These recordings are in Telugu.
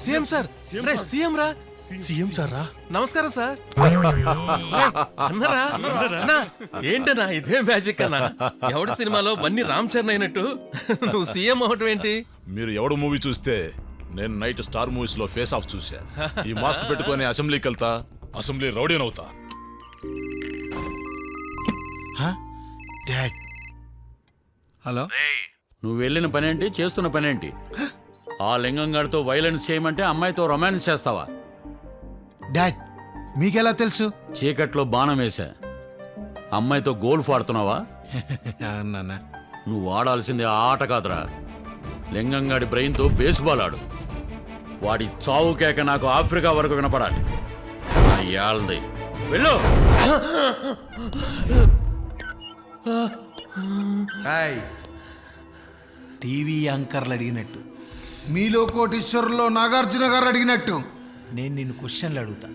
సీఎం సార్ సీఎం రా సీఎం సార్ రా. నమస్కారం సార్ అన్నరా అన్నా ఏంటన్నా ఇదే మ్యాజిక్ అన్నా ఎవడి సినిమాలో బన్నీ రామ్ చరణ్ అయినట్టు నువ్వు సీఎం అవటం ఏంటి? మీరు ఎవడు మూవీ చూస్తే నేను నైట్ స్టార్ మూవీస్ లో ఫేస్ ఆఫ్ చూసా. ఈ మాస్క్ పెట్టుకొని అసెంబ్లీకి వెళ్తా, అసెంబ్లీ రౌడీనవుతా. డాడ్ హలో, నువ్వు వెళ్ళిన పనేంటి, చేస్తున్న పనేంటి? ఆ లింగంగాడితో వైలెన్స్ చేయమంటే అమ్మాయితో రొమాన్స్ చేస్తావా? డాడ్ మీకెలా తెలుసు? చీకట్లో బాణం వేసా. అమ్మాయితో గోల్ఫ్ ఆడుతున్నావా? నాన్న నువ్వు ఆడాల్సింది ఆ ఆట కాదురా, లింగంగాడి బ్రెయిన్తో బేస్బాల్ ఆడు. వాడి చావు కేక నాకు ఆఫ్రికా వరకు వినపడాలి. ఏళ్ళది వెళ్ళు. టీవీ యాంకర్లు అడిగినట్టు, మీలో కోటీశ్వరులో నాగార్జున గారు అడిగినట్టు నేను నిన్ను క్వశ్చన్లు అడుగుతా,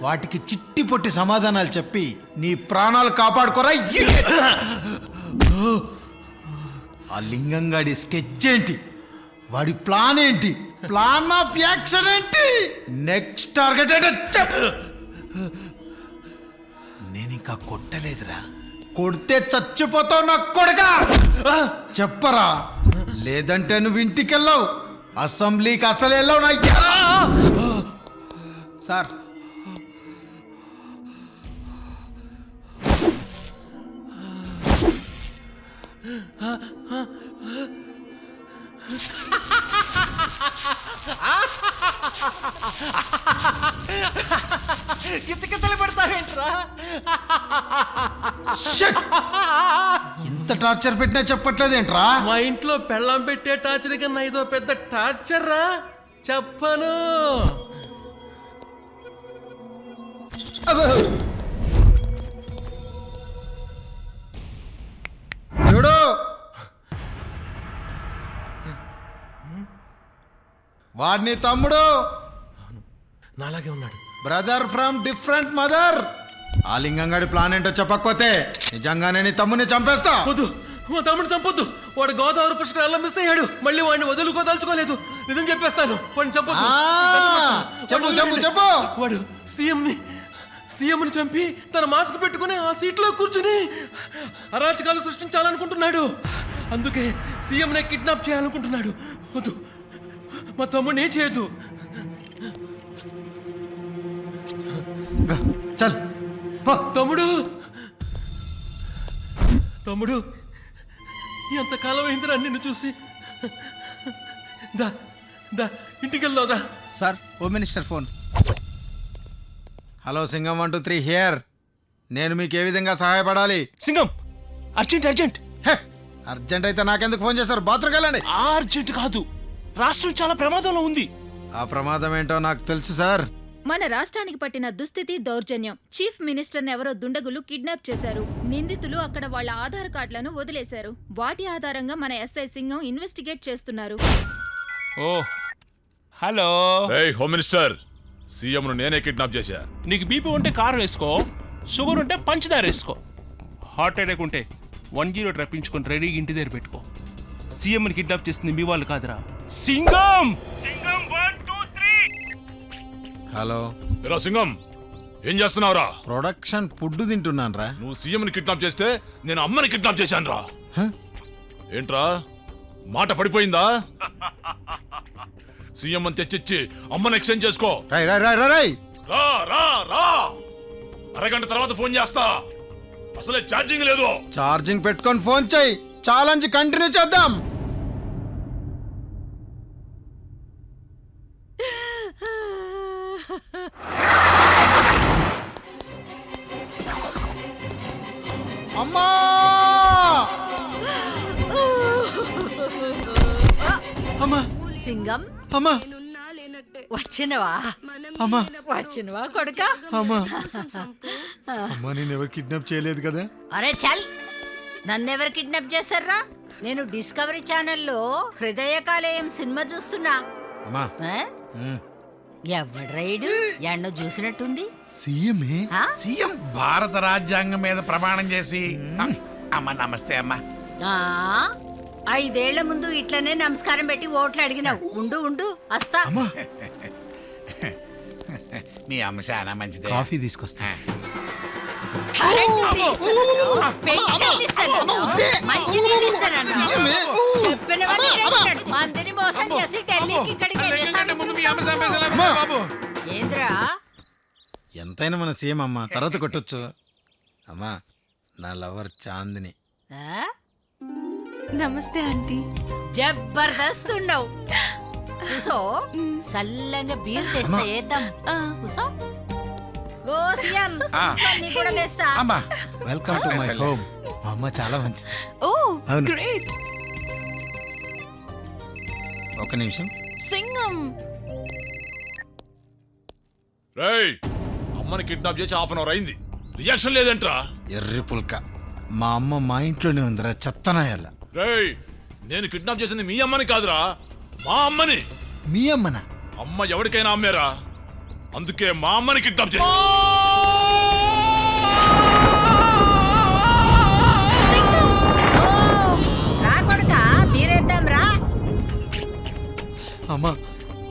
వాటికి చిట్టి పొట్టి సమాధానాలు చెప్పి నీ ప్రాణాలు కాపాడుకోరా. ఆ లింగంగాడి స్కెచ్ ఏంటి, వాడి ప్లాన్ ఏంటి, ప్లాన్ ఆఫ్ యాక్షన్ ఏంటి, నెక్స్ట్ టార్గెట్ ఏంటి? నేను ఇంకా కొట్టలేదురా, కొడితే చచ్చిపోతావు నా కొడుకా. చెప్పరా, లేదంటే నువ్వు ఇంటికెళ్ళావు, అసెంబ్లీకి అసలు వెళ్ళావు. నా సార్ కితకితలు పెడతావేంట్రా? ఇంత టార్చర్ పెట్టినా చెప్పట్లేదేంట్రా? మా ఇంట్లో పెళ్ళాం పెట్టే టార్చర్ కన్నా ఇదో పెద్ద టార్చర్ రా. చెప్పను. చూడు, వాడిని తమ్ముడు, నాలాగే ఉన్నాడు. Brother from different mother. ఆ లింగంగాడి ప్లాన్ ఏంటో చెప్పకపోతే నిజంగానే నీ తమ్ముని చంపేస్తా. వద్దు, మా తమ్ముడు చంపొద్దు. వాడు గోదావరి పుష్కరాల్లో మిస్ అయ్యాడు. మళ్ళీ వాడిని వదులుకోదలుచుకోలేదు. నిజం చెప్పేస్తాను, వాడిని చంపొద్దు. చెప్పు చెప్పు చెప్పు. వాడు సీఎంని చంపి తన మాస్క్ పెట్టుకుని ఆ సీట్లో కూర్చుని అరాచకాలు సృష్టించాలనుకుంటున్నాడు. అందుకే సీఎంనే కిడ్నాప్ చేయాలనుకుంటున్నాడు. వద్దు, మా తమ్ముడిని ఏం చేయొద్దు. చల్ తమ్ముడు తమ్ముడు ఎంతకాలం అయిందిరా నిన్ను చూసి. దా దా ఇంటికి వెళ్దావురా. Sir, home minister phone. Hello Singam 1 2 3 here. నేను మీకు ఏ విధంగా సహాయపడాలి? Singam, urgent urgent. అర్జెంట్ అయితే నాకెందుకు ఫోన్ చేస్తారు? బాత్రూమ్కి వెళ్ళండి. అర్జెంట్ కాదు, రాష్ట్రం చాలా ప్రమాదంలో ఉంది. ఆ ప్రమాదం ఏంటో నాకు తెలుసు సార్. మన రాష్ట్రానికి పట్టిన దుస్థితి, దౌర్జన్యం. చీఫ్ మినిస్టర్ని ఎవరో దుండగులు కిడ్నాప్ చేశారు. నిందితులు అక్కడ వాళ్ళ ఆధార్ కార్డులను వదిలేశారు. వాటి ఆధారంగా మన ఎస్ఐ సింగం ఇన్వెస్టిగేట్ చేస్తున్నారు. ఓ హలో. ఏయ్ హోమ్ మినిస్టర్, సీఎం ను నేనే కిడ్నాప్ చేశా. నీకు బీపీ ఉంటే కారు వేసుకో, షుగర్ ఉంటే పంచదార వేసుకో, హార్ట్ అటాక్ ఉంటే 108 రప్పించుకొని రెడీగా ఇంటి దగ్గర పెట్టుకో. సీఎంని కిడ్నాప్ చేస్తుంది మీ వాళ్ళు కాదురా, సింగం. సింగం 1 2 3. హలో, ఎరా సింగం, ఏం చేస్తున్నావురా? ప్రొడక్షన్ ఫుడ్ తింటున్నాను రా. నువ్వు సీఎం ని కిడ్నాప్ చేస్తే నేను అమ్మని కిడ్నాప్ చేశాను రా. ఏంట్రా మాట పడిపోయిందా? సీఎం అని తెచ్చిచ్చి అమ్మని ఎక్స్చేంజ్ చేసుకో. రై రై రై రై రా రా రా, అరగంట తర్వాత ఫోన్ చేస్తా. అసలే ఛార్జింగ్ లేదు. ఛార్జింగ్ పెట్టుకొని ఫోన్ చేయి. ఛాలెంజ్ కంటిన్యూ చేద్దాం. అమ్మా, అమ్మా, సింగం, అమ్మా, వచ్చినవా? అమ్మా, వచ్చినవా కొడుక? అమ్మా, అమ్మా, నేను ఎవరు కిడ్నాప్ చేయలేదు కదా? అరే చల్, నన్నెవరు కిడ్నాప్ చేశారా? నేను డిస్కవరీ ఛానల్లో హృదయ కాలేయం సినిమా చూస్తున్నా. అమ్మా, ఎవడ్రైడు ఎన్నో చూసినట్టుంది. సీఎమే. ఆ? సీఎం భారత రాజ్యాంగం మీద ప్రమాణం చేసి అమ్మ నమస్తే అమ్మా. ఆ, 5 ఏళ్ల ముందు ఇట్లనే నమస్కారం పెట్టి ఓట్లు అడిగినావు. ఉండు ఉండు వస్తా. మీ అమ్మ చాలా మంచిదే. కాఫీ తీసుకొస్తా. కరెంటు ఫ్రీ ఇస్తానన్నావు, పెన్షన్లు ఇస్తానన్నావు, మంచినీళ్ళు ఇస్తానన్నావు. చెప్పిన వాళ్ళు చేసినాడు. మందిని మోసం చేసి ఢిల్లీకి ఇక్కడికి వెళ్ళేసాడు. బాబు ఏంద్రా ఎంతైనా మన సీఎం అమ్మ, తర్వాత కొట్టొచ్చు. అమ్మా, నా లవర్ చాందిని. ఆ? నమస్తే ఆంటీ. జబర్దస్త్ ఉన్నావు. కూసో, సల్లంగా బీర్ తెస్తా ఏద్దాం. కూసో. ఓ సీఎం, కూసో, నీ కూడా లేస్తా. అమ్మా వెల్కమ్ టు మై హోమ్. మా అమ్మ చాలా మంచిది. ఓ అవును. గ్రేట్. ఒక నిమిషం. సింగం. రేయ్, అమ్మని కిడ్నాప్ చేసి హాఫ్ అన్ అవర్ అయింది, రియాక్షన్ లేదంట్రా. ఎర్రి పుల్క, మా అమ్మ మా ఇంట్లోనే ఉందిరా, చెత్తనాయాల. రేయ్, నేను కిడ్నాప్ చేసింది మీ అమ్మని కాదురా, మా అమ్మని. మీ అమ్మనా? అమ్మ ఎవరికైనా అమ్మేరా, అందుకే మా అమ్మని కిడ్నాప్ చేసి. రా కొడుకా, బీరేద్దాం రా. అమ్మా,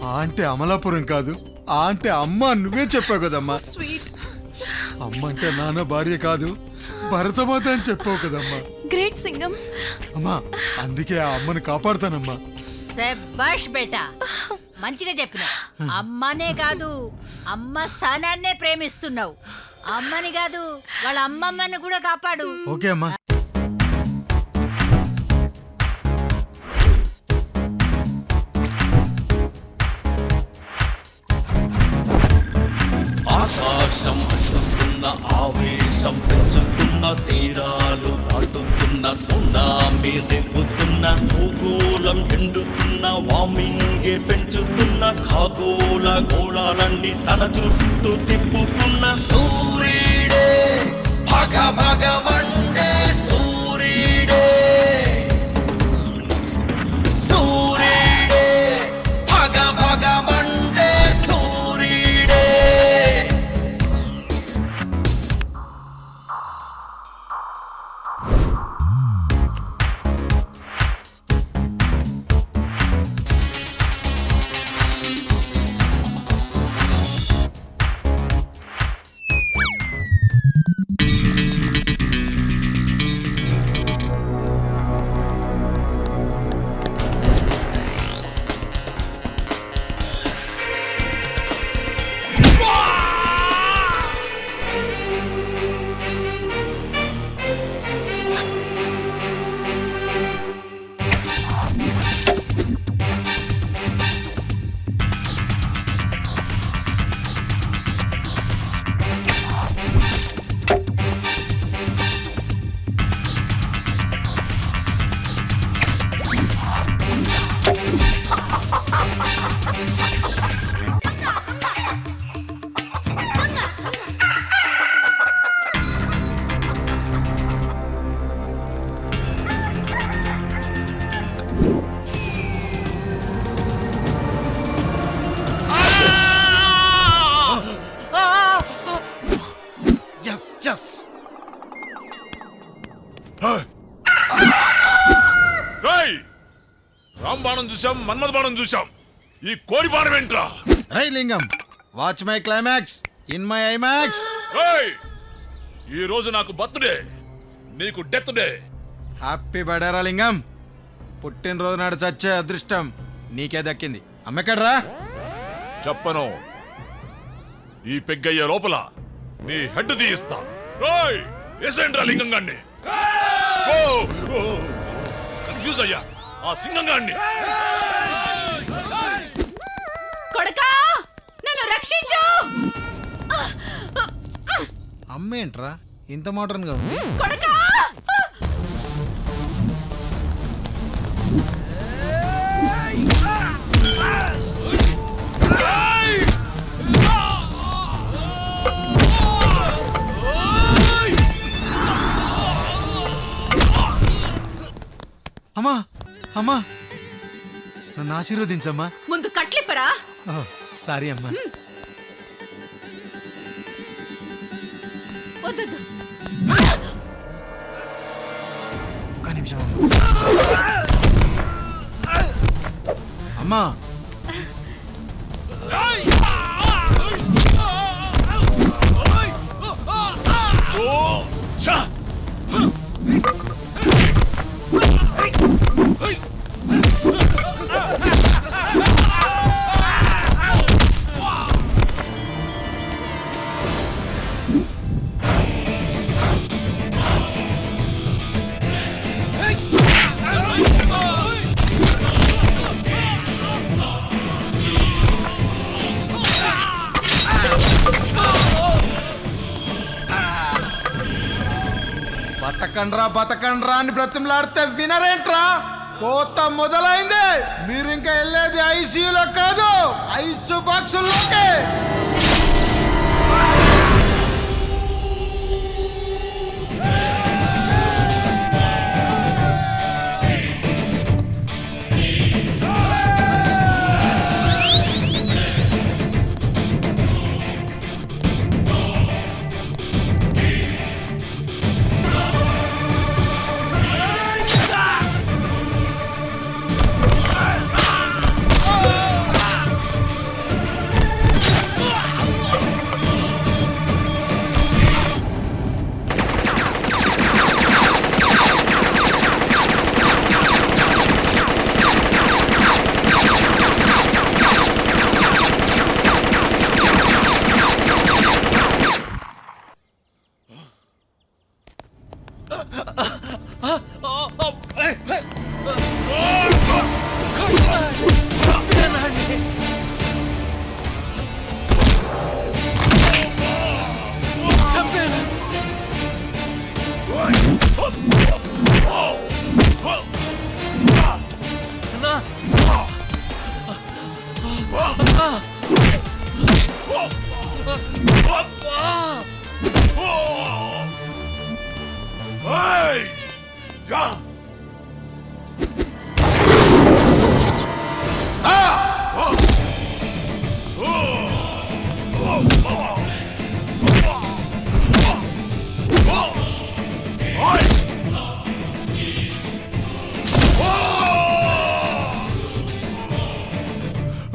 ఆ అంటే అమలాపురం కాదు, ఆ అంటే అమ్మ నువ్వే చెప్పావు కదమ్మా. స్వీట్. అమ్మ అంటే నాన్న భార్య కాదు, భరతమాత అని చెప్పావు కదమ్మా. గ్రేట్ సింగం. అమ్మా, అందుకే ఆ అమ్మని కాపాడుతానమ్మా. శభాష్ బేటా, మంచిగా చెప్పిన. అమ్మనే కాదు, అమ్మ స్థానాన్నే ప్రేమిస్తున్నావు. అమ్మని కాదు, వాళ్ళ అమ్మమ్మని కూడా కాపాడు. ఓకే అమ్మా. ఆకాశం అంటుతున్న ఆవేశం పెంచుతున్న తీరాలు దాటుతున్న సునామీ రేపుతున్న భూగోళం ఎండుతున్న వామింగే పెంచుతున్న ఖగోళ గోళాలన్నీ తన చుట్టూ తిప్పుతున్న సూర్యుడే భగ భగ వండే సూర్యుడే సూర్యుడే భగ భగ వండే సూర్యుడే. రేయ్, రామ్ బాణం చూసాం, మన్మథ బాణం చూసాం, ఈ కోడి బాణం ఏంట్రా? రై లింగం, watch my climax in my IMAX. రేయ్, ఈ రోజు నాకు బర్త్డే, నీకు డెత్ డే. హ్యాపీ బర్త్డే రా లింగం. పుట్టినరోజు నాడు చచ్చే అదృష్టం నీకే దక్కింది. అమ్మెక్కడ్రా? చెప్పను, ఈ పెగ్గయ్యే లోపల నీ హెడ్ తీయిస్తా. రేయ్, ఏసేంట్రా లింగం గాన్ని? కన్ఫ్యూజ్ అయ్యా ఆ సింగం గాన్ని. కొడకా, నన్ను రక్షించు. అమ్మేంట్రా ఇంత మోడర్న్ గా ఉంది? కొడకా. అమ్మా, అమ్మా, నన్ను ఆశీర్వదించమ్మా. ముందు కట్లిప్పరా. సారీ అమ్మా. వద్దొద్దు. ఒక్క నిమిషం అమ్మా. అమ్మా బతకండ్రా అని బ్రతిమలాడితే వినరేంట్రా? కోత మొదలైంది. మీరు ఇంకా వెళ్ళేది ఐసీయూలో కాదు, ఐస్ బాక్సుల్లోకి.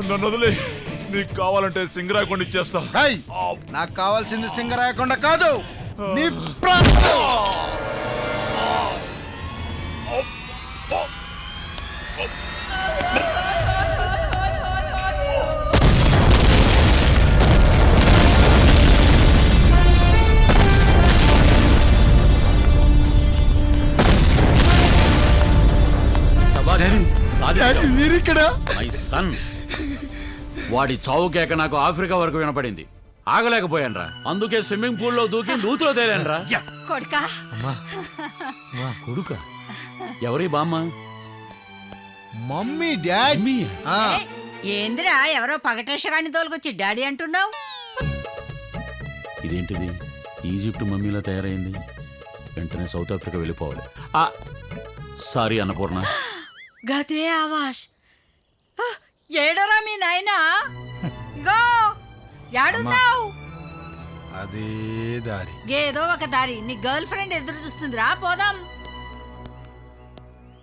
నన్ను వదిలే, నీకు కావాలంటే సింగరాయకొండ ఇచ్చేస్తా. నాకు కావాల్సింది సింగరాయకొండ కాదు, నీ ప్రాణం. మీరిక్కడ మై సన్, వాడి చావు కేక నాకు ఆఫ్రికా వరకు వినపడింది. ఆగలేకపోయానురా, అందుకే స్విమ్మింగ్ పూల్ లో దూకి నూతులో తేలానురా. కొడుకా కొడుక ఎవరి బామ్మ? Mummy daddy. ఏందిరా ఎవరో పగటేషగాన్ని తోలుకొచ్చి డాడీ అంటున్నావు? ఇదేంటిది, ఈజిప్ట్ మమ్మీలా తయారైంది. వెంటనే సౌత్ ఆఫ్రికా వెళ్ళిపోవాలి. సారీ అన్నపూర్ణ. గదే ఆవాష్. ఏడరా మీ నాయనా? ఇగో యాడున్నావు? అదే దారి, ఏదో ఒక దారి. నీ గర్ల్ ఫ్రెండ్ ఎదురు చూస్తుందిరా, పోదాం.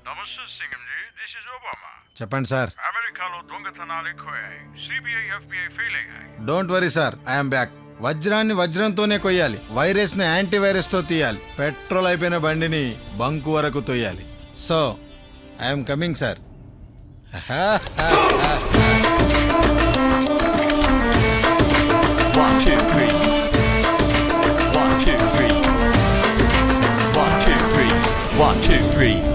నమస్తే సింగంజీ, దిస్ ఇస్ ఒబామా. చెప్పండి సార్. అమెరికాలో దొంగతనాలు ఎక్కువయ్యాయి. సిబిఐ FBI ఫెయిల్ అయ్యాయి. Don't worry sir, I'm back. వజ్రాన్ని వజ్రంతోనే కొయ్యాలి, వైరస్ ని యాంటీవైరస్ తో తీయాలి, పెట్రోల్ అయిపోయిన బండిని బంకు వరకు తొయ్యాలి. So I'm coming sir. One, two, three.